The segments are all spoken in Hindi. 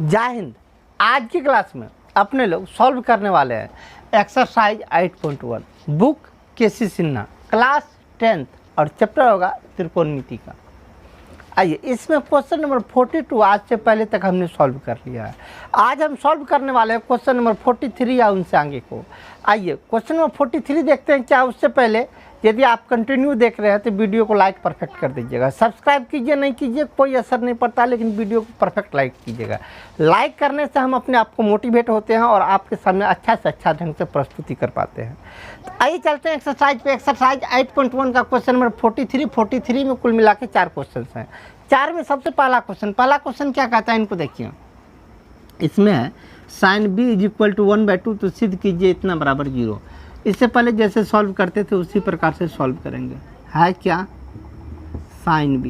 जय हिंद। आज की क्लास में अपने लोग सॉल्व करने वाले हैं एक्सरसाइज 8.1 बुक केसी सिन्हा क्लास 10th और चैप्टर होगा त्रिकोणमिति का। आइए, इसमें क्वेश्चन नंबर 42 आज से पहले तक हमने सॉल्व कर लिया है। आज हम सॉल्व करने वाले हैं क्वेश्चन नंबर 43 या उनसे आगे को। आइए क्वेश्चन नंबर 43 देखते हैं। क्या उससे पहले यदि आप कंटिन्यू देख रहे हैं तो वीडियो को लाइक परफेक्ट कर दीजिएगा। सब्सक्राइब कीजिए नहीं कीजिए कोई असर नहीं पड़ता, लेकिन वीडियो को परफेक्ट लाइक कीजिएगा। लाइक करने से हम अपने आप को मोटिवेट होते हैं और आपके सामने अच्छा से अच्छा ढंग से प्रस्तुति कर पाते हैं। तो आइए चलते हैं एक्सरसाइज पे। एक्सरसाइज 8.1 का क्वेश्चन नंबर 43 में कुल मिला के 4 क्वेश्चन हैं। 4 में सबसे पहला क्वेश्चन क्या कहता है, इनको देखिए। इसमें है sine B is equal to 1/2, तो सिद्ध कीजिए इतना बराबर 0। इससे पहले जैसे सॉल्व करते थे उसी प्रकार से सॉल्व करेंगे। है क्या, sine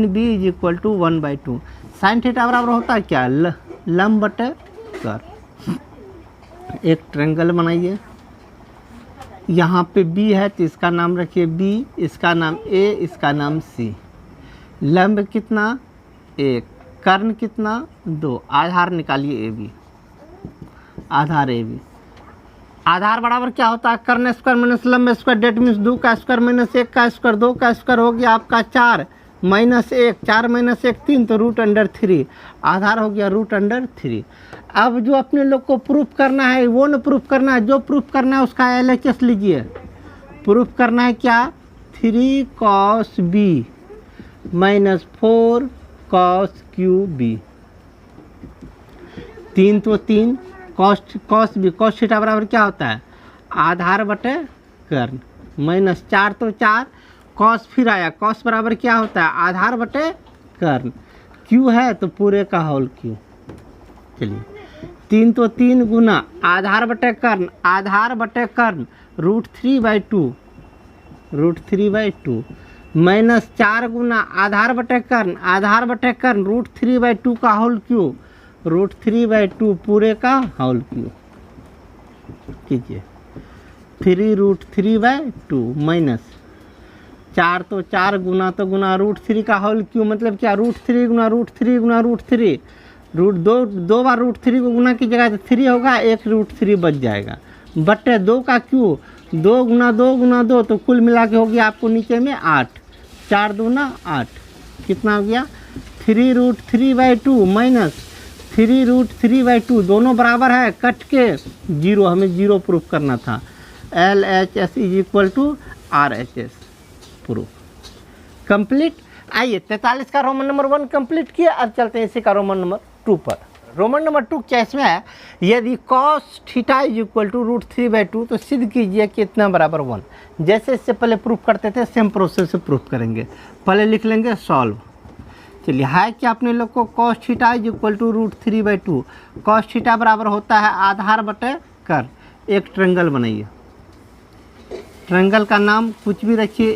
B is equal to 1/2। Sine theta बराबर होता है क्या, लंब बटे कर। एक ट्रायंगल बनाइए, यहाँ पे बी है तो इसका नाम रखिए बी, इसका नाम ए, इसका नाम सी। लंब कितना 1, कर्ण कितना 2, आधार निकालिए A B, Aadhaar A B. आधार बराबर क्या होता है, कर्ण स्क्वायर माइनस लंब स्क्वायर, डेट मीन्स 2 का स्क्वायर माइनस 1 का स्क्वायर, 2 का स्क्वायर हो गया आपका 4 माइनस 1, 4 माइनस 1 3, तो √3। आधार हो गया √3। अब जो अपने लोग को प्रूफ करना है वो न प्रूफ करना है, जो प्रूफ करना है उसका LHS लीजिए। प्रूफ करना है क्या, 3 cos b minus 4 cos QB। 3 तो 3 cos b, cos थीटा बराबर क्या होता है, आधार बटे कर्ण, माइनस 4 तो 4 cos फिर आया, cos बराबर क्या होता है, आधार बटे कर्ण। Q है तो पूरे का होल Q। चलिए 3 तो 3 गुना आधार बटे कर्ण, आधार बटे कर्ण √3/2 माइनस 4 गुना आधार बटे कर्ण, आधार बटे कर्ण √3/2 का होल Q, √3/2 पूरे का होल Q कीजिए। 3√3/2 माइनस 4 तो 4 गुना तो गुना √3 का होल Q, मतलब क्या, √3 गुना √3 गुना √3, दो बार √3 को गुना की जगह तो 3 होगा, एक √3 बच जाएगा, बटे 2 का Q, 2 गुना 2 गुना 2, तो कुल मिला के हो गया आपको नीचे में 8, 4 दूना 8, कितना हो गया 3√3/2 माइनस 3√3/2, दोनों बराबर है, कट के 0, हमें 0 प्रूफ करना था। LHS is equal to RHS proof complete. आइए 43 का रोमन नंबर 1 कंप्लीट किया। अब चलते हैं इसी का रोमन नंबर 2 पर। रोमन नंबर 2 क्या इसमें है, यदि cos theta is equal to √3/2 तो सिद्ध कीजिए कि इतना बराबर 1। जैसे इससे पहले प्रूफ करते थे सेम प्रोसेस से प्रूफ करेंगे। पहले लिख लेंगे सॉल्व। चलिए है कि अपने लोग को cos theta is equal to √3/2, cos theta बराबर होता है आधार बटे कर। एक ट्रायंगल बनाइए, ट्रायंगल का नाम कुछ भी रखिए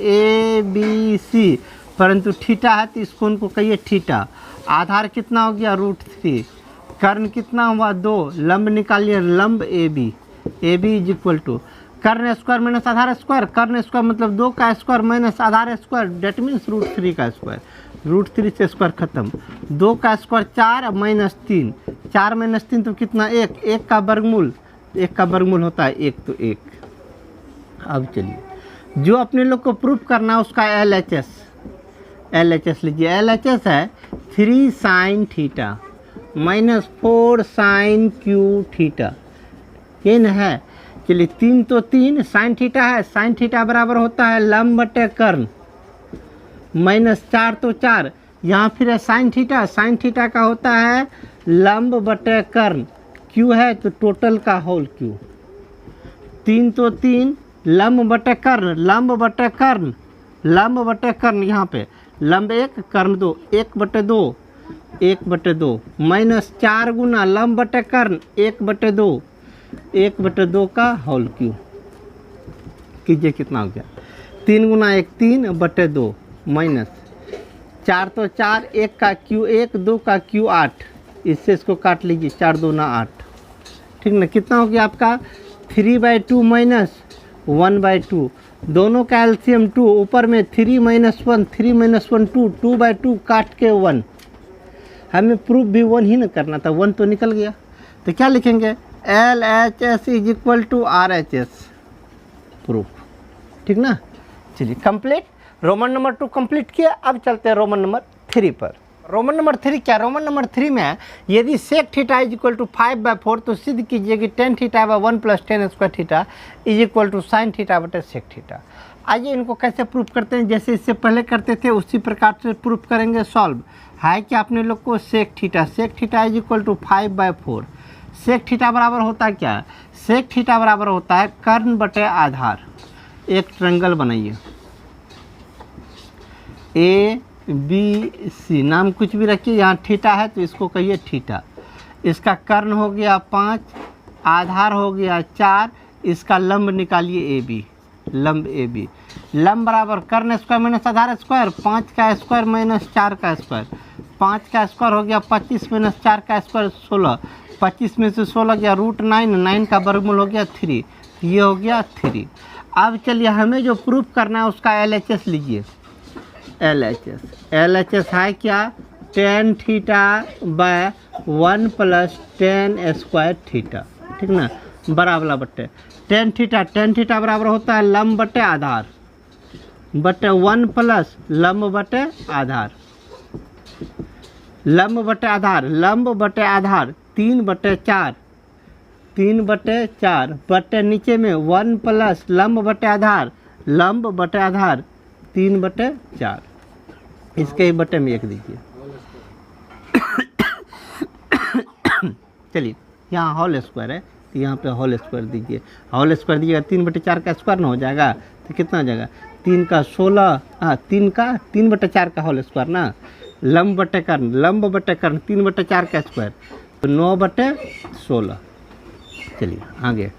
ABC, परंतु थीटा है तो इसको उनको कहिए थीटा। आधार कितना हो गया √3, कर्ण कितना हुआ 2, लंब निकालिए लंब AB इज इक्वल टू कर्ण स्क्वायर माइनस आधार स्क्वायर, कर्ण स्क्वायर मतलब 2 का स्क्वायर माइनस आधार स्क्वायर, डेट मीन्स √3 का स्क्वायर, √3 से स्क्वायर खत्म, 2 का स्क्वायर 4 माइनस 3, 4 माइनस 3 तो कितना 1, 1 का वर्गमूल, 1 का वर्गमूल होता है 1 तो 1। अब चलिए जो अपने लोग को प्रूफ करना है उसका LHS लीजिए। LHS है 3 sin theta minus 4 sin Q theta, ये न है। चलिए 3 तो 3 sin थीटा है, sin थीटा बराबर होता है लंब बटे कर्ण, माइनस 4 तो 4, यहाँ फिर है sin थीटा का होता है लंब बटे कर्ण, Q है तो टोटल का होल Q। 3 तो 3 लंब बटे कर्ण, लंब बटे कर्ण, यहाँ पे लंब 1 कर्ण 2, 1/2 माइनस 4 गुना लंब बटे कर्ण 1/2 का होल Q कीजिए। कितना हो गया 3 गुना 1 3/2 माइनस 4 तो 4, 1 का Q 1, 2 का Q 8, इससे इसको काट लीजिए, 4 दूना 8, ठीक ना। कितना हो गया आपका 3/2 माइनस 1/2, दोनों का एलसीएम 2, ऊपर में 3 - 1 3 - 1 2, 2/2 काट के 1, हमें प्रूफ भी 1 ही ना करना था, 1 तो निकल गया। तो क्या लिखेंगे, LHS is equal to RHS proof, ठीक ना। चलिए कंप्लीट, रोमन नंबर 2 कंप्लीट किया। अब चलते हैं रोमन नंबर 3 पर। रोमन नंबर 3 क्या, रोमन नंबर 3 में यदि sec theta is equal to 5/4 तो सिद्ध कीजिए कि tan theta by 1 + tan square theta is equal to sine theta बटे सेक थीटा। आइए इनको कैसे प्रूफ करते हैं, जैसे इससे पहले करते थे उसी प्रकार से प्रूफ करेंगे। सॉल्व है कि आपने लोग को sec theta is equal to 5/4। Sec theta बराबर होता है क्या, सेक थीटा बराबर होता है कर्ण बटे आधार। एक ट्रायंगल बनाइए ABC, नाम कुछ भी रखिए, यहाँ थीटा है तो इसको कहिए थीटा। इसका कर्ण हो गया 5, आधार हो गया 4, इसका लंब निकालिए AB, लंब AB। लंब बराबर कर्ण स्क्वायर माइनस आधार स्क्वायर, 5 का स्क्वायर माइनस 4 का स्क्वायर। 5 का स्क्वायर हो गया 25 माइनस 4 का स्क्वायर 16, 25 में से 16 गया √9, 9 का वर्गमूल हो गया 3, ये हो गया 3। अब चलिए हमें जो प्रूफ करना है उसका LHS लीजिए। LHS है क्या, tan theta by 1 + tan square theta, ठीक ना, बराबर बटे tan थीटा बराबर होता है लंब बटे आधार बटे 1 प्लस लंब बटे आधार। लंब बटे आधार 3/4, 3/4 बटे नीचे में 1 प्लस लंब बटे आधार 3/4, इसके ही बटे में 1 दीजिए। चलिए यहाँ होल स्क्वायर है तो यहाँ पे होल स्क्वायर दीजिए। होल स्क्वायर दीजिएगा 3/4 का स्क्वायर ना हो जाएगा तो कितना हो जाएगा, 3 का 16, 3/4 का होल स्क्वायर ना, लंब बटे कर्ण 3/4 का स्क्वायर तो 9/16। चलिए आगे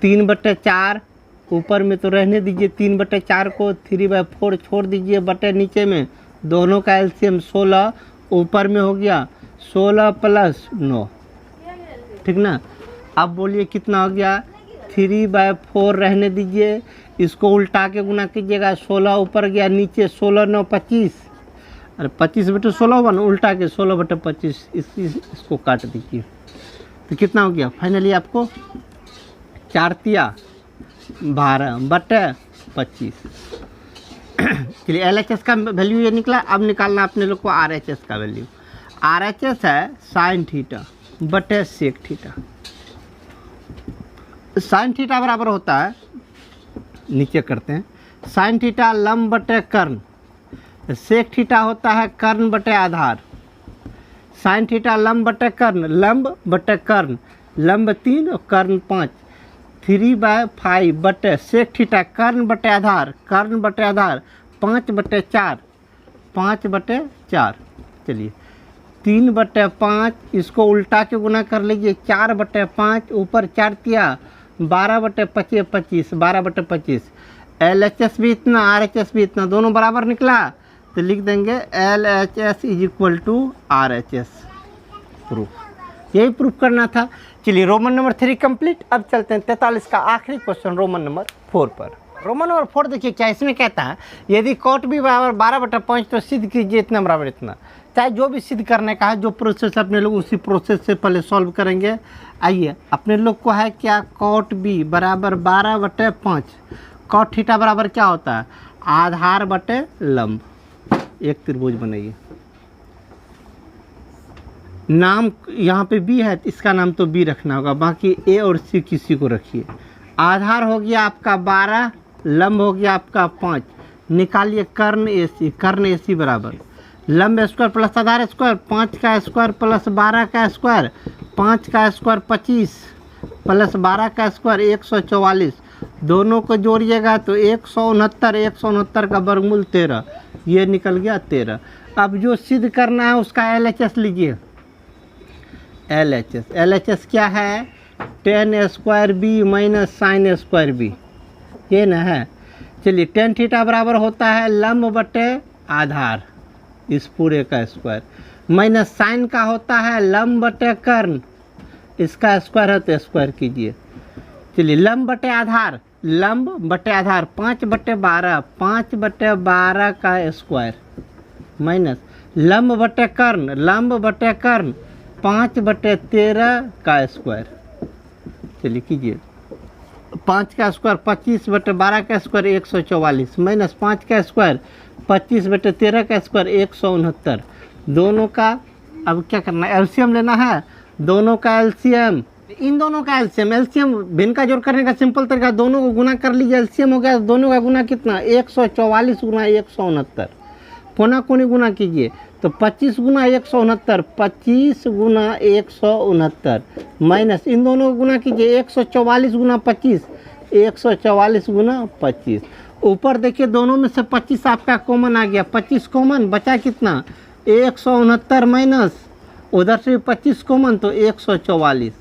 3/4 ऊपर में तो रहने दीजिए, 3/4 को 3/4 छोड़ दीजिए, बटे नीचे में दोनों का एलसीएम 16, ऊपर में हो गया 16 + 9, ठीक ना। अब बोलिए कितना हो गया, 3/4 रहने दीजिए, इसको उल्टा के गुना कीजिएगा, 16 ऊपर गया नीचे 16 9 25, अरे 25/16 हुआ ना, उल्टा के 16/25, इसको काट दीजिए तो कितना हो गया, फाइनली आपको 4 तिया 12/25। चलिए LHS का वैल्यू ये निकला। अब निकालना अपने लोग को RHS का वैल्यू। RHS है साइन थीटा बटे सेक थीटा। साइन थीटा बराबर होता है, नीचे करते हैं, साइन थीटा लंब बटे कर्ण, सेक थीटा होता है कर्ण बटे आधार। साइन थीटा लंब बटे कर्ण, लंब 3 और कर्ण 5, 3/5 बटे सेक थीटा कर्ण बटे आधार 5/4, 5/4। चलिए 3/5, इसको उल्टा के गुना कर लीजिए, 4/5, ऊपर 4 तिया 12/25, 12/25। LHS भी इतना, RHS भी इतना, दोनों बराबर निकला तो लिख देंगे LHS is equal to RHS proof. यही प्रूफ करना था। चलिए रोमन नंबर 3 कंप्लीट। अब चलते हैं 43 का आखिरी क्वेश्चन रोमन नंबर 4 पर। रोमन नंबर 4 देखिए क्या इसमें कहता है, यदि कॉट बी बराबर 12/5 तो सिद्ध कीजिए इतना बराबर इतना। चाहे जो भी सिद्ध करने का है, जो प्रोसेस अपने लोग उसी प्रोसेस से पहले सॉल्व करेंगे। आइए अपने लोग को है क्या, कॉट बी बराबर 12/5, कॉट थीटा बराबर क्या होता है, आधार बटे लंब। एक त्रिभुज बनाइए, नाम यहाँ पे बी है, इसका नाम तो बी रखना होगा, बाकी ए और सी किसी को रखिए। आधार हो गया आपका 12, लंब हो गया आपका 5। निकालिए कर्ण ए सी बराबर लंब स्क्वायर प्लस आधार स्क्वायर, 5 का स्क्वायर प्लस 12 का स्क्वायर, 5 का स्क्वायर 25 प्लस 12 का स्क्वायर 144। दोनों को जोड़िएगा तो 169 का वर्गमूल 13, ये निकल गया 13। अब जो सिद्ध करना है उसका LHS लीजिए। LHS क्या है, tan square B minus sine square B, ये ना है। चलिए tan थीटा बराबर होता है लंब बटे आधार, इस पूरे का स्क्वायर, माइनस साइन का होता है लंब बटे कर्ण, इसका स्क्वायर है तो स्क्वायर कीजिए। चलिए लंब बटे आधार 5/12, 5/12 का स्क्वायर माइनस लंब बटे कर्ण 5/13 का स्क्वायर। चलिए कीजिए, 5 का स्क्वायर 25/12 का स्क्वायर 144 माइनस 5 का स्क्वायर 25/13 का स्क्वायर 169। दोनों का अब क्या करना है, एलसीएम लेना है। दोनों का एलसीएम, इन दोनों का एलसीएम भिन्न का जोड़ करने का सिंपल तरीका, दोनों को गुना कर लीजिए। एलसीएम हो गया, दोनों का गुना कितना 144 गुना 169, कोना कोनी गुना कीजिए तो 25 गुना 169, 25 गुना 169 माइनस इन दोनों को गुना कीजिए 144 गुना 25, 144 गुना 25। ऊपर देखिए दोनों में से 25 आपका कॉमन आ गया, 25 कॉमन बचा कितना 169 माइनस उधर से 25 कॉमन तो 144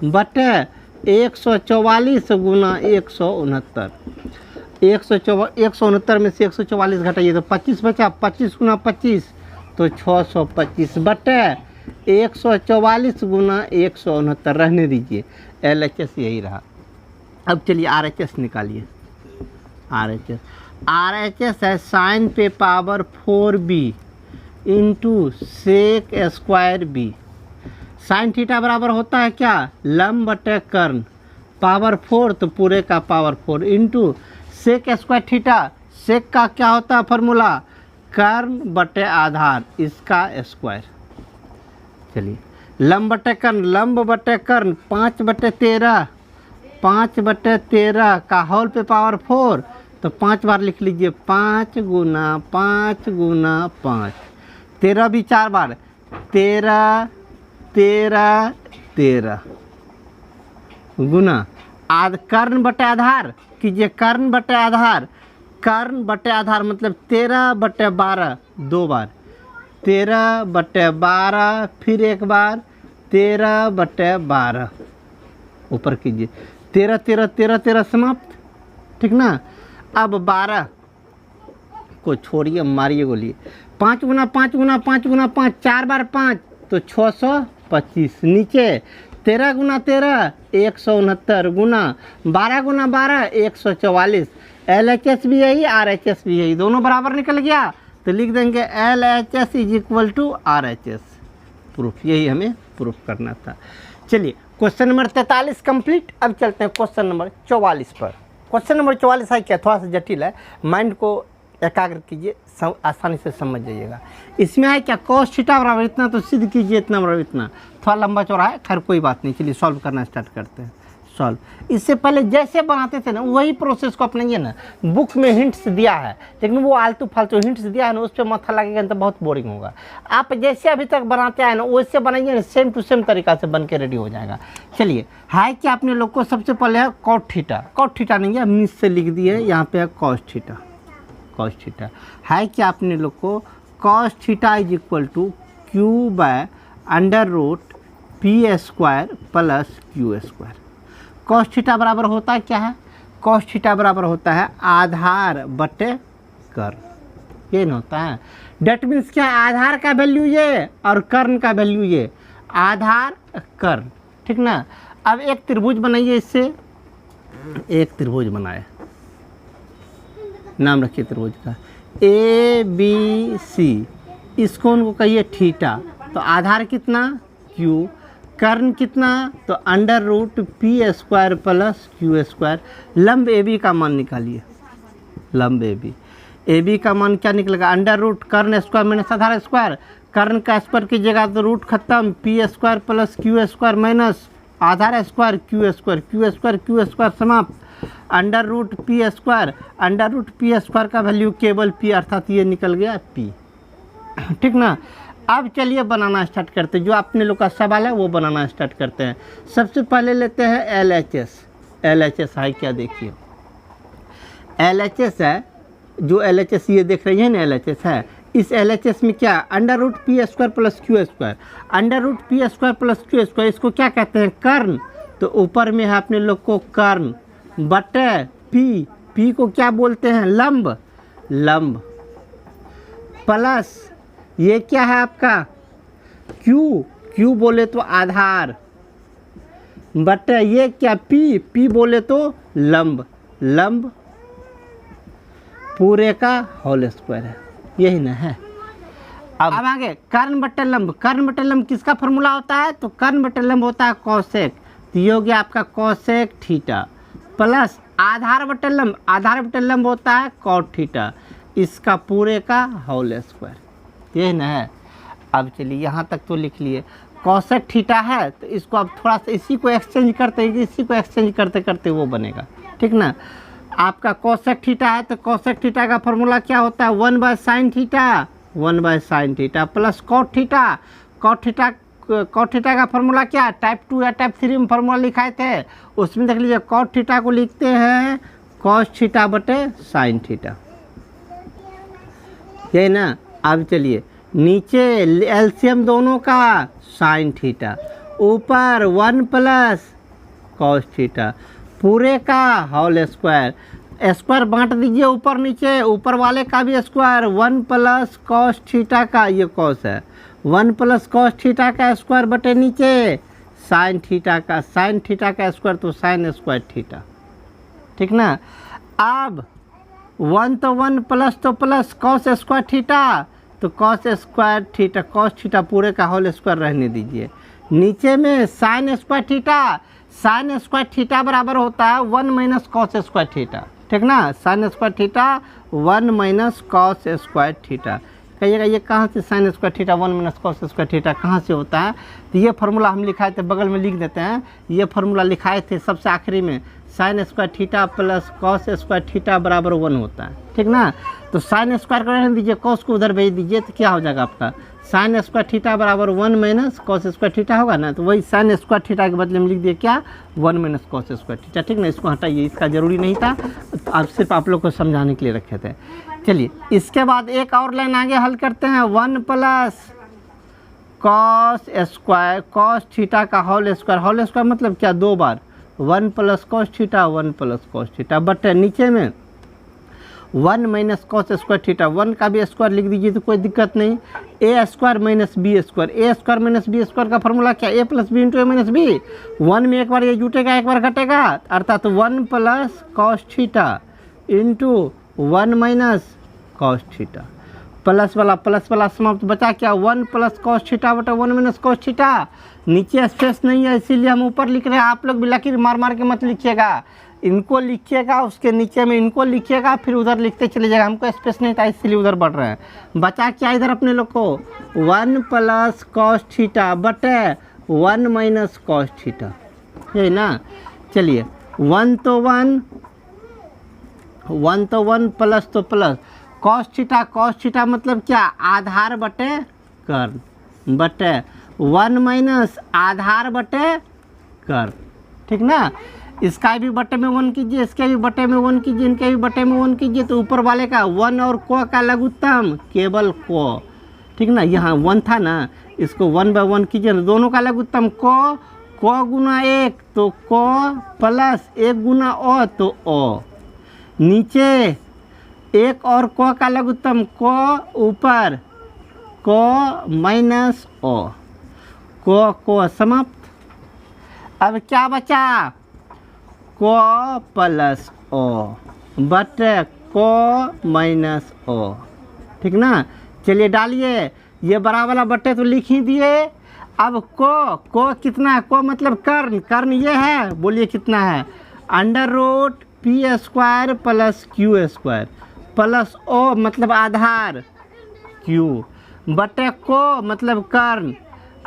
बटे 144 गुना 169। 169 में से 144 घटाइए तो 25 बचा, 25 गुना 25 तो 625 बटे 144 गुना 169 रहने दीजिए। LHS यही रहा। अब चलिए RHS निकालिए। RHS है साइन पे power 4b into sec square B. Sine theta बराबर होता है क्या, लंब बटे कर्ण पावर 4 तो पूरे का power 4 into sec square theta. Sec का क्या होता है फॉर्मूला, कर्ण बटे आधार इसका स्क्वायर। चलिए लंब बटे कर्ण 5/13 5/13 का होल पे पावर 4 तो 5 बार लिख लीजिए, 5 गुना 5 गुना 5, 13 भी 4 बार, 13 13 13 गुना कर्ण बटे आधार कीजिए, कर्ण बटे आधार मतलब 13/12 2 बार, 13/12 फिर एक बार 13/12 ऊपर कीजिए, 13 13 13 13 समाप्त, ठीक ना। अब 12 को छोड़िए, मारिए गोलिए, 5 गुना 5 गुना 5 गुना 5 4 बार 5 तो 625 नीचे, 13 गुना 13 169 गुना 12 गुना 12 144। LHS भी यही RHS भी यही, दोनों बराबर निकल गया तो लिख देंगे LHS is equal to RHS। Proof यही हमें प्रूफ करना था। चलिए क्वेश्चन नंबर 43 कंप्लीट। अब चलते हैं क्वेश्चन नंबर 44 पर। क्वेश्चन नंबर 44 है क्या, थोड़ा सा जटिल है, माइंड को एकाग्र कीजिए, आसानी से समझ जाइएगा। इसमें है क्या, cos थीटा बराबर इतना तो सिद्ध कीजिए इतना बराबर इतना, थोड़ा लंबा चौड़ा है, खैर कोई बात नहीं। चलिए सॉल्व करना स्टार्ट करते हैं। सॉल्व इससे पहले जैसे बनाते थे ना वही प्रोसेस को अपनाइए ना। बुक में हिंट्स दिया है लेकिन वो आलतू फालतू हिंट्स दिया है ना, उस पर माथा लगेगा तो बहुत बोरिंग होगा। आप जैसे अभी तक बनाते आए ना वैसे बनाइए ना, सेम टू सेम तरीका से बन के रेडी हो जाएगा। चलिए है कि आपने लोग को सबसे पहले है cot थीटा नहीं है, मिस से लिख दिए, यहाँ पे है cos थीटा है कि आपने लोग को cos theta is equal to q/√p² plus q²। cos theta बराबर होता है क्या है, cos थीटा बराबर होता है आधार बटे कर्ण, ये नहीं होता है। डेट मीन्स क्या, आधार का वैल्यू ये और कर्ण का वैल्यू ये, आधार कर्ण, ठीक ना। अब एक त्रिभुज बनाइए, इससे एक त्रिभुज बनाए, नाम रखिए त्रिभुज का ABC, इस कोण को कहिए थीटा, तो आधार कितना Q, कर्ण कितना तो √p² प्लस q²। लंब AB का मान निकालिए, लंब AB का मान क्या निकलेगा, √ कर्ण स्क्वायर माइनस आधार स्क्वायर, कर्ण का स्क्वायर कीजिएगा तो रूट खत्म, p² प्लस q² माइनस आधार स्क्वायर q² समाप्त, √p² का वैल्यू केवल p अर्थात ये निकल गया p, ठीक ना। अब चलिए बनाना स्टार्ट करते हैं, जो आपने लोग का सवाल है वो बनाना स्टार्ट करते हैं। सबसे पहले लेते हैं LHS है क्या, देखिए LHS है, जो LHS ये देख रही है ना LHS है, इस LHS में क्या √p² plus q², √p² plus q², इसको क्या कहते हैं कर्ण, तो ऊपर में है अपने लोग को कर्ण बटे p को क्या बोलते हैं लंब प्लस ये क्या है आपका q बोले तो आधार बटे ये क्या p बोले तो लंब पूरे का होल स्क्वायर है, यही ना है। अब आगे कर्ण बटे लंब। कर्ण बटे लंब किसका फॉर्मूला होता है? तो कर्ण बटे लंब होता है कॉसेक, तो ये हो गया आपका कॉसेक थीटा, प्लस आधार बटे लंब। आधार बटे लंब होता है कॉट थीटा, इसका पूरे का होल स्क्वायर। ये ना है। अब चलिए यहाँ तक तो लिख लिए। कॉसेक थीटा है तो इसको अब थोड़ा सा इसी को एक्सचेंज करते करते वो बनेगा, ठीक ना। आपका कॉसेक थीटा है तो कॉसेक थीटा का फॉर्मूला क्या होता है? 1/sin theta, 1/sin theta plus cot theta. Cot theta का फॉर्मूला क्या है? टाइप 2 या टाइप 3 में फॉर्मूला लिखाए थे, उसमें देख लीजिए कॉट थीटा को लिखते हैं कॉस थीटा बटे साइन थीटा, ये ना। अब चलिए नीचे एलसीएम दोनों का साइन थीटा, ऊपर 1 प्लस कॉस थीटा, पूरे का होल स्क्वायर। स्क्वायर बांट दीजिए ऊपर नीचे, ऊपर वाले का भी स्क्वायर, 1 प्लस कॉस थीटा का, ये कॉस है, 1 प्लस कॉस थीटा का स्क्वायर बटे नीचे साइन थीटा का स्क्वायर, तो साइन स्क्वायर थीटा, ठीक ना। अब 1 तो 1 प्लस तो प्लस कॉस स्क्वायर थीटा, तो cos square theta, cos theta पूरे का होल स्क्वायर रहने दीजिए। नीचे में साइन स्क्वायर थीटा बराबर होता है 1 माइनस कॉस स्क्वायर थीटा, ठीक ना। Sine square theta 1 minus cos square theta. कहिएगा ये कहाँ से sine square theta 1 minus cos square theta कहाँ से होता है? तो ये फार्मूला हम लिखाए थे, बगल में लिख देते हैं। ये फार्मूला लिखाए थे सबसे आखिरी में, sine square theta plus cos square theta बराबर 1 होता है, ठीक ना। तो साइन स्क्वायर को रहने दीजिए, कॉस को उधर भेज दीजिए, तो क्या हो जाएगा आपका साइन स्क्वायर थीटा बराबर 1 माइनस कॉस स्क्वायर थीटा होगा ना। तो वही साइन स्क्वायर थीटा के बदले में लिख दिए क्या? 1 माइनस कॉस स्क्वायर थीटा, ठीक ना। इसको हटाइए, इसका ज़रूरी नहीं था, तो आप सिर्फ आप लोग को समझाने के लिए रखे थे। चलिए इसके बाद एक और लाइन आगे हल करते हैं। 1 प्लस कॉस थीटा का होल स्क्वायर मतलब क्या? 2 बार 1 प्लस कॉस थीटा बटे नीचे में 1 माइनस कॉस स्क्वायर थीटा, 1 का भी स्क्वायर लिख दीजिए तो कोई दिक्कत नहीं। ए स्क्वायर माइनस बी स्क्वायर का फॉर्मूला क्या? ए प्लस बी इंटू ए माइनस बी। 1 में एक बार ये जुटेगा, एक बार घटेगा, अर्थात 1 plus cos theta into 1 minus cos theta, plus वाला समाप्त बचा क्या? 1 प्लस कॉस थीटा बटा 1 माइनस कॉस थीटा। नीचे स्पेस नहीं है इसीलिए हम ऊपर लिख रहे हैं। आप लोग भी लकीर मार के मत लिखिएगा, इनको लिखिएगा, उसके नीचे में इनको लिखिएगा, फिर उधर लिखते चले जाएगा। हमको स्पेस नहीं था इसलिए उधर बढ़ रहे हैं। बचा क्या इधर अपने लोग को? 1 प्लस कॉस थीटा बटे 1 माइनस कॉस थीटा, ये ना। चलिए 1 तो 1 प्लस तो प्लस कॉस थीटा मतलब क्या? आधार बटे कर्ण बटे 1 माइनस आधार बटे कर्ण, ठीक ना। इसका भी बटे में 1 कीजिए, इसके भी बटे में 1 कीजिए, इनके भी बटे में 1 कीजिए, तो ऊपर वाले का 1 और को का लघुत्तम केवल को, ठीक ना। यहाँ 1 था ना, इसको 1/1 कीजिए, दोनों का लघुत्तम को गुना 1 तो को प्लस 1 गुना ओ तो ओ। नीचे 1 और को का लघुत्तम को, ऊपर को माइनस ओ, को समाप्त। अब क्या बचा? को प्लस ओ बटे को माइनस ओ, ठीक ना। चलिए डालिए, ये बड़ा वाला बटे तो लिख ही दिए। अब को कितना है? को मतलब कर्ण ये है, बोलिए कितना है? Under root P square plus Q square plus O मतलब आधार क्यू बटे को मतलब कर्ण,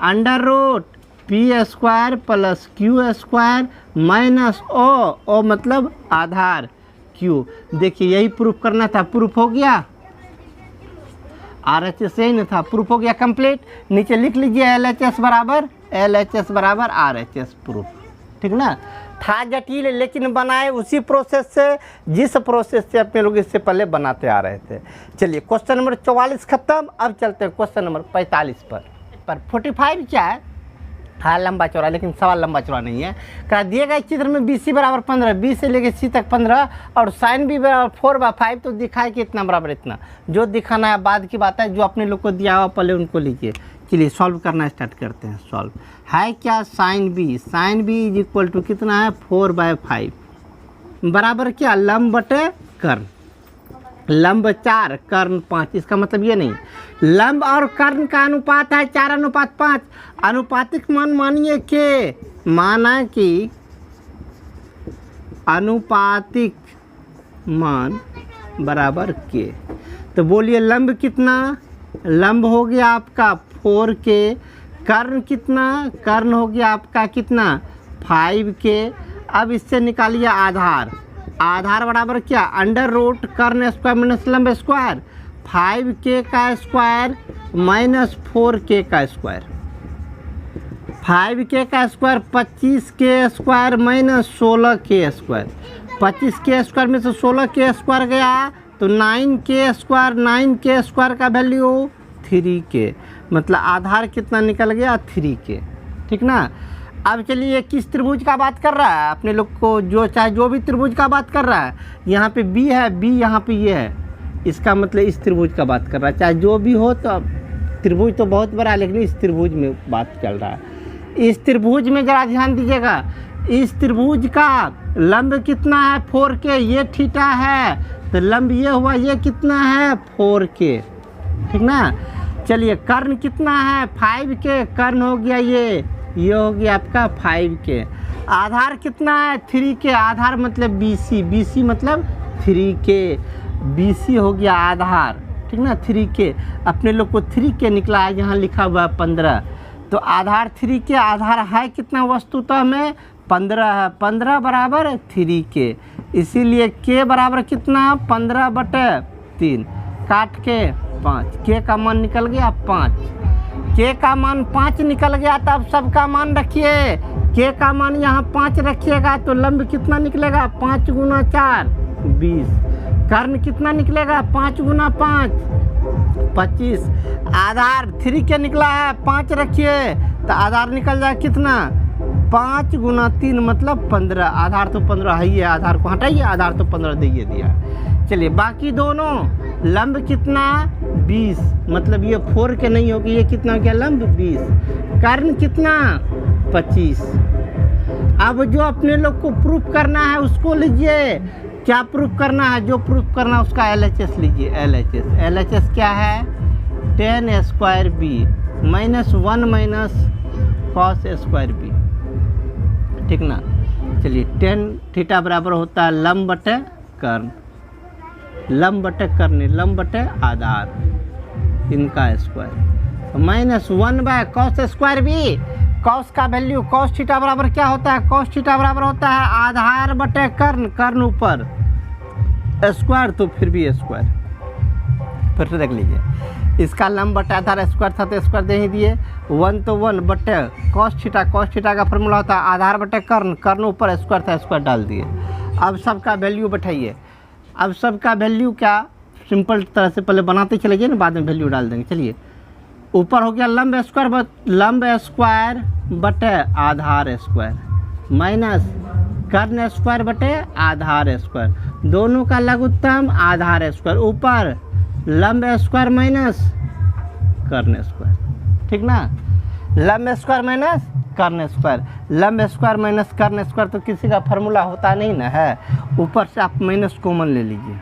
under root P square plus Q square minus O मतलब आधार क्यू। देखिए यही प्रूफ करना था, प्रूफ हो गया। RHS यही ना था, प्रूफ हो गया कंप्लीट। नीचे लिख लीजिए LHS बराबर RHS प्रूफ, ठीक ना। था जटिल लेकिन बनाए उसी प्रोसेस से जिस प्रोसेस से अपने लोग इससे पहले बनाते आ रहे थे। चलिए क्वेश्चन नंबर 44 खत्म। अब चलते हैं क्वेश्चन नंबर 45 पर 45 क्या है? हाँ लंबा चौड़ा, लेकिन सवाल लंबा चौड़ा नहीं है। कहा दिए गए चित्र में BC बराबर 15, B से लेके C तक 15 और साइन B बराबर 4/5, तो दिखाए कि इतना बराबर इतना। जो दिखाना है बाद की बात है, जो अपने लोग को दिया हुआ पहले उनको लीजिए। चलिए सॉल्व करना स्टार्ट करते हैं। सॉल्व है क्या? Sine B is equal to कितना है? 4/5 बराबर क्या? लंब बटे कर्ण, लंब 4 कर्ण 5, इसका मतलब ये नहीं, लंब और कर्ण का अनुपात है 4:5। अनुपातिक मान मानिए के, माना कि अनुपातिक मान बराबर के, तो बोलिए लंब कितना, लंब हो गया आपका 4k, कर्ण कितना, कर्ण हो गया आपका कितना 5k। अब इससे निकालिए आधार, आधार बराबर क्या, अंडर रूट कर्ण स्क्वायर माइनस लंब स्क्वायर, 5k का स्क्वायर माइनस 4k का स्क्वायर, 5k का square 25k square minus 16k square, 25k square में से 16k स्क्वायर गया तो 9k स्क्वायर, 9k स्क्वायर का वैल्यू 3k, मतलब आधार कितना निकल गया 3k। ठीक ना। अब चलिए किस त्रिभुज का बात कर रहा है अपने लोग को, जो चाहे जो भी त्रिभुज का बात कर रहा है, यहाँ पे B है, B यहाँ पे ये है, इसका मतलब इस त्रिभुज का बात कर रहा है, चाहे जो भी हो। तो त्रिभुज तो बहुत बड़ा है, लेकिन इस त्रिभुज में बात चल रहा है। इस त्रिभुज में ज़रा ध्यान दीजिएगा, इस त्रिभुज का लंब कितना है 4k, ये थीटा है, तो लंब ये हुआ, ये कितना है 4k। ठीक ना। चलिए कर्ण कितना है 5k, कर्ण हो गया ये हो गया आपका 5k। आधार कितना है 3k, आधार मतलब BC, BC मतलब 3k, BC हो गया आधार। ठीक ना, 3k, अपने लोग को 3k निकला है, यहाँ लिखा हुआ है 15, तो आधार 3k, आधार है कितना वस्तुतः में 15 है, 15 बराबर 3k, इसीलिए k बराबर कितना 15/3, काट के 5, k का मान निकल गया 5, k का मान 5 निकल गया। तब सबका मान रखिए, k का मान यहाँ 5 रखिएगा तो लंब कितना निकलेगा 5 गुना 4 20, कर्ण कितना निकलेगा 5 गुना 5 25, आधार 3k निकला है 5 रखिए तो आधार निकल जाए कितना 5 गुना 3 मतलब 15, आधार तो 15 है ही है, आधार को हटाइए, आधार तो 15 दे दिया। चलिए बाकी दोनों, लंब कितना 20, मतलब ये 4k नहीं होगी, ये कितना हो गया लंब 20, कर्ण कितना 25। अब जो अपने लोग को प्रूफ करना है उसको लीजिए, क्या प्रूफ करना है, जो प्रूफ करना है उसका LHS लीजिए। LHS क्या है, tan square b minus 1 minus cos square b। ठीक ना। चलिए tan थीटा बराबर होता है लंब बटे कर्ण, लंब बटे कर्ण, लंब बटे आधार, इनका square minus 1/cos square b। cos का वैल्यू, cos थीटा बराबर क्या होता है, cos थीटा बराबर होता है आधार बटे कर्ण, कर्ण ऊपर स्क्वायर तो फिर भी स्क्वायर। फिर से देख लीजिए, इसका लंब बटे आधार स्क्वायर था तो स्क्वायर दे ही दिए, 1 तो 1 बटे cos थीटा का फॉर्मूला होता है आधार बटे कर्ण, कर्ण ऊपर स्क्वायर था स्क्वायर डाल दिए। अब सबका वैल्यू बैठाइए, अब सबका वैल्यू क्या सिंपल तरह से पहले बनाते चले जाइए ना, बाद में वैल्यू डाल देंगे। चलिए ऊपर हो गया लंब स्क्वायर बटे आधार स्क्वायर माइनस कर्ण स्क्वायर बटे आधार स्क्वायर, दोनों का लघुत्तम आधार स्क्वायर, ऊपर लंब स्क्वायर माइनस कर्ण स्क्वायर। ठीक ना, लंब स्क्वायर माइनस कर्ण स्क्वायर, लंब स्क्वायर माइनस कर्ण स्क्वायर तो किसी का फार्मूला होता नहीं ना है, ऊपर से आप माइनस कॉमन ले लीजिए,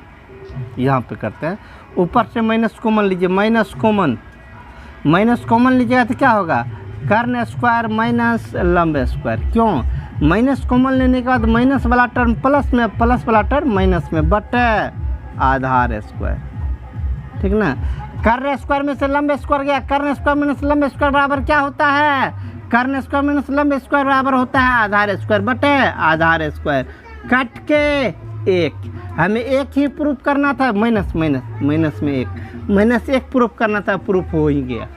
यहाँ पे करते हैं ऊपर से माइनस कॉमन लीजिए, माइनस कॉमन लीजिएगा तो क्या होगा कर्ण स्क्वायर माइनस लंब स्क्वायर। क्यों, माइनस कॉमन लेने के बाद माइनस वाला टर्म प्लस में, प्लस वाला टर्म माइनस में, बटे आधार स्क्वायर। ठीक ना, कर्ण स्क्वायर में से लंब स्क्वायर गया, कर्ण स्क्वायर माइनस लंब स्क्वायर बराबर क्या होता है, कर्ण स्क्वायर माइनस लंब स्क्वायर बराबर होता है आधार स्क्वायर बटे आधार स्क्वायर, कट के 1, हमें 1 ही प्रूफ करना था, माइनस में 1 प्रूफ करना था, प्रूफ हो ही गया।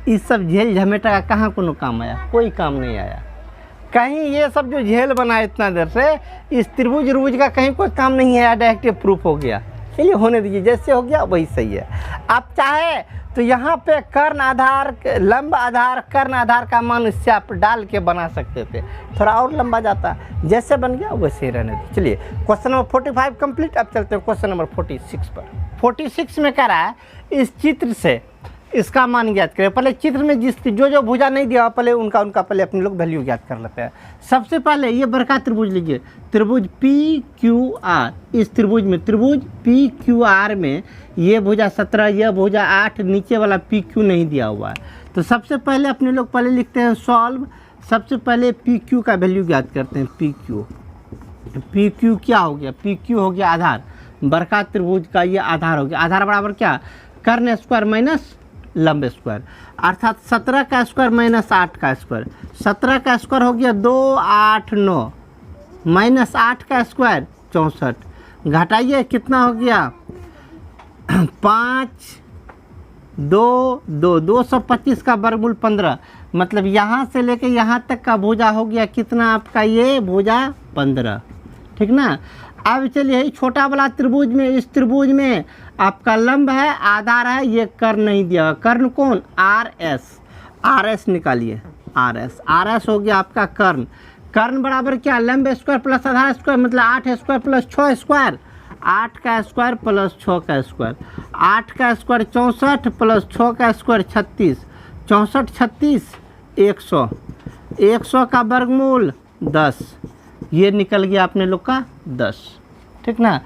इस सब झेल झमेटा का कहाँ कोनो काम आया, कोई काम नहीं आया कहीं, ये सब जो झेल बना इतना देर से इस त्रिभुज का कहीं कोई काम नहीं आया, डायरेक्ट प्रूफ हो गया। चलिए होने दीजिए, जैसे हो गया वही सही है। आप चाहे तो यहाँ पे कर्ण आधार, लंब आधार, कर्ण आधार का मान इससे आप डाल के बना सकते थे, थोड़ा और लंबा जाता, जैसे बन गया वैसे ही रहने दीजिए। चलिए क्वेश्चन नंबर 45 कंप्लीट। अब चलते हैं क्वेश्चन नंबर 46 पर। 46 में कह रहा है इस चित्र से इसका मान ज्ञात करें। पहले चित्र में जिस जो भुजा नहीं दिया पहले उनका पहले अपने लोग वैल्यू ज्ञात कर लेते हैं। सबसे पहले ये बड़का त्रिभुज लीजिए, त्रिभुज PQR। इस त्रिभुज PQR में ये भुजा 17, यह भुजा 8, नीचे वाला PQ नहीं दिया हुआ है। तो सबसे पहले अपने लोग पहले लिखते हैं सॉल्व। सबसे पहले PQ का वैल्यू ज्ञात करते हैं। PQ क्या हो गया? PQ हो गया आधार, बड़का त्रिभुज का ये आधार हो गया। आधार बराबर क्या? कर्ण स्क्वायर माइनस लंब स्क्वायर, अर्थात 17 का स्क्वायर माइनस 8 का स्क्वायर। 17 का स्क्वायर हो गया 2, 8, 9 माइनस 8 का स्क्वायर 64, घटाइए कितना हो गया 5, 2, 2, 225 का वर्गमूल 15, मतलब यहाँ से लेके यहाँ तक का भुजा हो गया कितना आपका? ये भुजा 15, ठीक ना। अब चलिए छोटा वाला त्रिभुज में, इस त्रिभुज में आपका लंब है, आधार है, ये कर्ण नहीं दिया। कर्ण कौन? RS निकालिए। RS हो गया आपका कर्ण। कर्ण बराबर क्या? लंब स्क्वायर प्लस आधार स्क्वायर, मतलब 8 स्क्वायर प्लस 6 स्क्वायर, 8 का स्क्वायर प्लस 6 का स्क्वायर, 8 का स्क्वायर 64 प्लस 6 का स्क्वायर 36, 64 36 100, 100 का वर्गमूल 10, ये निकल गया अपने लोग का 10, ठीक ना।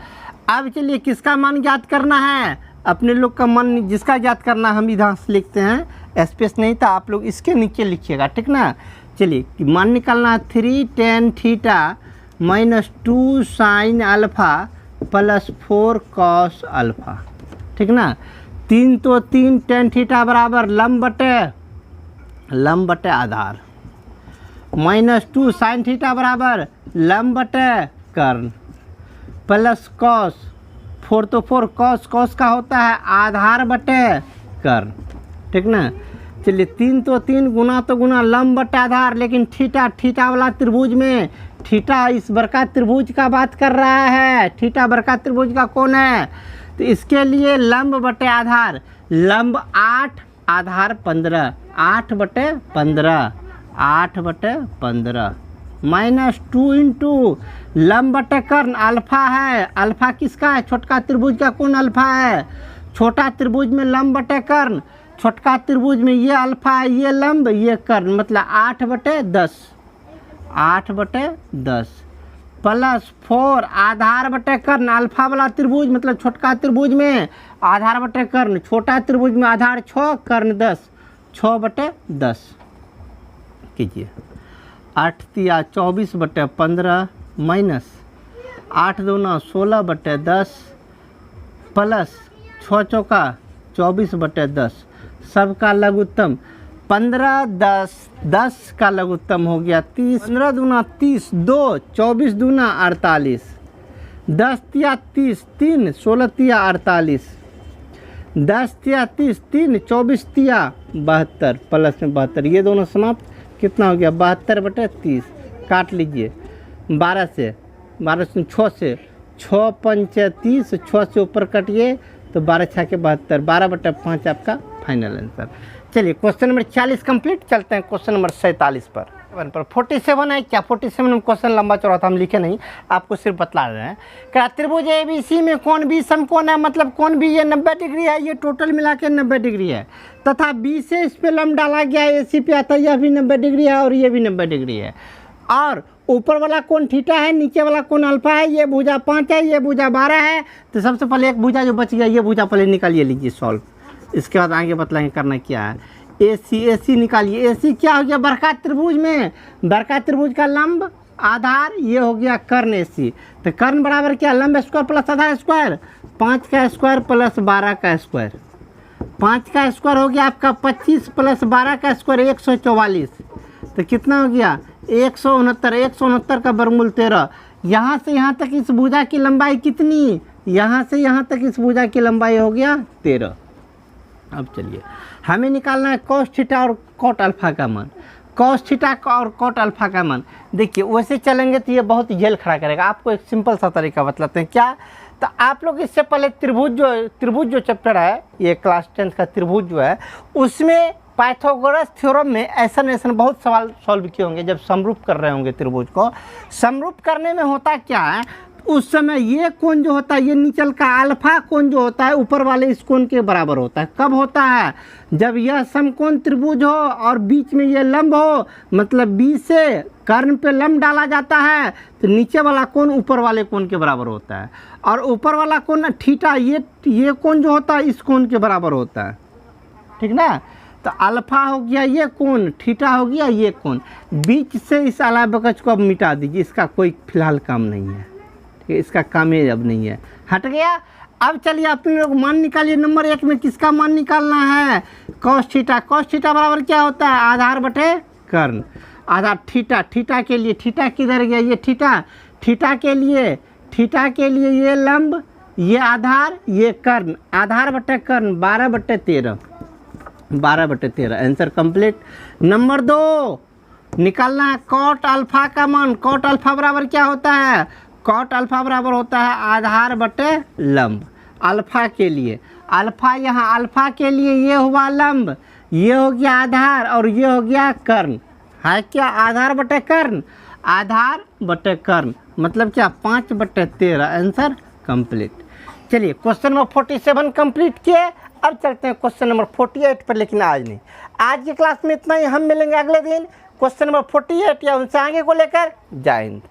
अब चलिए किसका मान ज्ञात करना है? अपने लोग का मान जिसका ज्ञात करना हम इधर से लिखते हैं, स्पेस नहीं था, आप लोग इसके नीचे लिखिएगा, ठीक ना। चलिए मान निकालना है 3 tan theta minus 2 sine alpha plus 4 cos alpha, ठीक ना। 3 तो 3 tan थीटा बराबर लंब बटे आधार, माइनस 2 साइन थीटा बराबर लंब बटे कर्ण, प्लस कॉस 4 तो 4 कॉस का होता है आधार बटे कर्ण, ठीक ना। चलिए 3 तो 3 गुना तो गुना लंब बटे आधार, लेकिन थीटा वाला त्रिभुज में थीटा इस बड़का त्रिभुज का बात कर रहा है। थीटा बड़का त्रिभुज का कौन है? तो इसके लिए लंब बटे आधार, लंब 8 आधार 15, 8 बटे 15 माइनस 2 इंटू लंब बटे कर्ण अल्फा है। अल्फा किसका है? छोटका त्रिभुज का कौन अल्फा है? छोटा त्रिभुज में लंब बटे कर्ण, छोटका त्रिभुज में ये अल्फा है, ये लंब, ये कर्ण, मतलब 8 बटे 10 प्लस 4 आधार बटे कर्ण। अल्फा वाला त्रिभुज मतलब छोटका त्रिभुज में आधार बटे कर्ण, छोटा त्रिभुज में आधार 6 कर्ण 10, 6 बटे 10 कीजिए। 8 तिया 24 बटे 15 माइनस 8 दूना 16 बटे 10 प्लस 6 चौका 24 बटे 10, सबका लघुत्तम 15 10 का लघुत्तम हो गया 30, 15 दूना 30, 2 24 दूना 48, 10 तिया 30, 3 16 तिया 48, 10 तिया 30, 3 24 तिया 72 प्लस में 72, ये दोनों समाप्त, कितना हो गया 72 बटे 30, काट लीजिए 12 से 6 से 6 पंच 30, 6 से ऊपर कटिए तो 12 6 के 72, 12 बटे 5 आपका फाइनल आंसर। चलिए क्वेश्चन नंबर 40 कंप्लीट, चलते हैं क्वेश्चन नंबर 47 पर। 47 है क्या? 47 में क्वेश्चन लंबा चौड़ा था, हम लिखे नहीं, आपको सिर्फ बतला रहे हैं। क्या त्रिभुज ABC में कौन भी समकोण है, मतलब कौन भी ये 90 डिग्री है, ये टोटल मिला के 90 डिग्री है, तथा B से इस पर लंब डाला गया AC पे आता है, यह भी 90 डिग्री है और ये भी 90 डिग्री है। और ऊपर वाला कौन थीटा है, नीचे वाला कौन अल्फा है, ये भुजा 5 है, ये भुजा 12 है। तो सबसे पहले एक भुजा जो बच गया, ये भुजा पहले निकालिए, लीजिए सॉल्व, इसके बाद आगे बतलाएंगे करना क्या है। AC निकालिए। AC क्या हो गया? बड़का त्रिभुज में, बड़का त्रिभुज का लंब आधार, ये हो गया कर्ण AC। तो कर्ण बराबर क्या? लंब स्क्वायर प्लस आधार स्क्वायर, 5 का स्क्वायर प्लस 12 का स्क्वायर, 5 का स्क्वायर हो गया आपका 25 प्लस 12 का स्क्वायर 144, तो कितना हो गया 169 का वर्गमूल 13। यहाँ से यहाँ तक इस भुजा की लंबाई कितनी? यहाँ से यहाँ तक इस भुजा की लंबाई हो गया 13। अब चलिए हमें निकालना है कॉस थीटा और कॉट अल्फा का मान। कॉस थीटा और कॉट अल्फा का मान, देखिए वैसे चलेंगे तो ये बहुत जेल खड़ा करेगा। आपको एक सिंपल सा तरीका बतलाते हैं। क्या? तो आप लोग इससे पहले त्रिभुज जो चैप्टर है, ये क्लास 10 का त्रिभुज जो है, उसमें पाइथागोरस थ्योरम में ऐसा बहुत सवाल सॉल्व किए होंगे। जब समरूप कर रहे होंगे त्रिभुज को, समरूप करने में होता क्या है, उस समय ये कोण जो होता है, ये निचल का अल्फा कोण जो होता है ऊपर वाले इस कोण के बराबर होता है। कब होता है? जब यह समकोण त्रिभुज हो और बीच में ये लंब हो, मतलब बी से कर्ण पे लंब डाला जाता है तो नीचे वाला कोण ऊपर वाले कोण के बराबर होता है, और ऊपर वाला कोण थीटा, ये कोण जो होता है इस कोण के बराबर होता है, ठीक ना। तो अल्फा हो गया ये कोण, थीटा हो गया ये कोण। बीच से इस अलाबकच को अब मिटा दीजिए, इसका कोई फिलहाल काम नहीं है, ठीक है, इसका काम ही अब नहीं है, हट गया। अब चलिए अपने लोग मान निकालिए। नंबर 1 में किसका मान निकालना है? Cos theta. कॉस थीटा बराबर क्या होता है? आधार बटे कर्ण। आधार थीटा, थीटा के लिए, थीटा किधर गया? ये थीटा, थीटा के लिए ये लंब, ये आधार, ये कर्ण, आधार बटे कर्ण 12/13, 12/13। Answer complete. नंबर 2 निकालना है कॉट अल्फा का मान। कॉट अल्फा बराबर क्या होता है? कॉट अल्फा बराबर होता है आधार बटे लंब। अल्फा के लिए, अल्फा यहाँ अल्फा के लिए ये हुआ लंब, ये हो गया आधार और ये हो गया कर्ण, है क्या? आधार बटे कर्ण, आधार बटे कर्ण मतलब क्या? 5/13। Answer complete. चलिए क्वेश्चन नंबर 47 कंप्लीट किए। अब चलते हैं क्वेश्चन नंबर 48 पर, लेकिन आज नहीं। आज की क्लास में इतना ही। हम मिलेंगे अगले दिन क्वेश्चन नंबर 48 या उनसे आगे को लेकर। जय हिंद।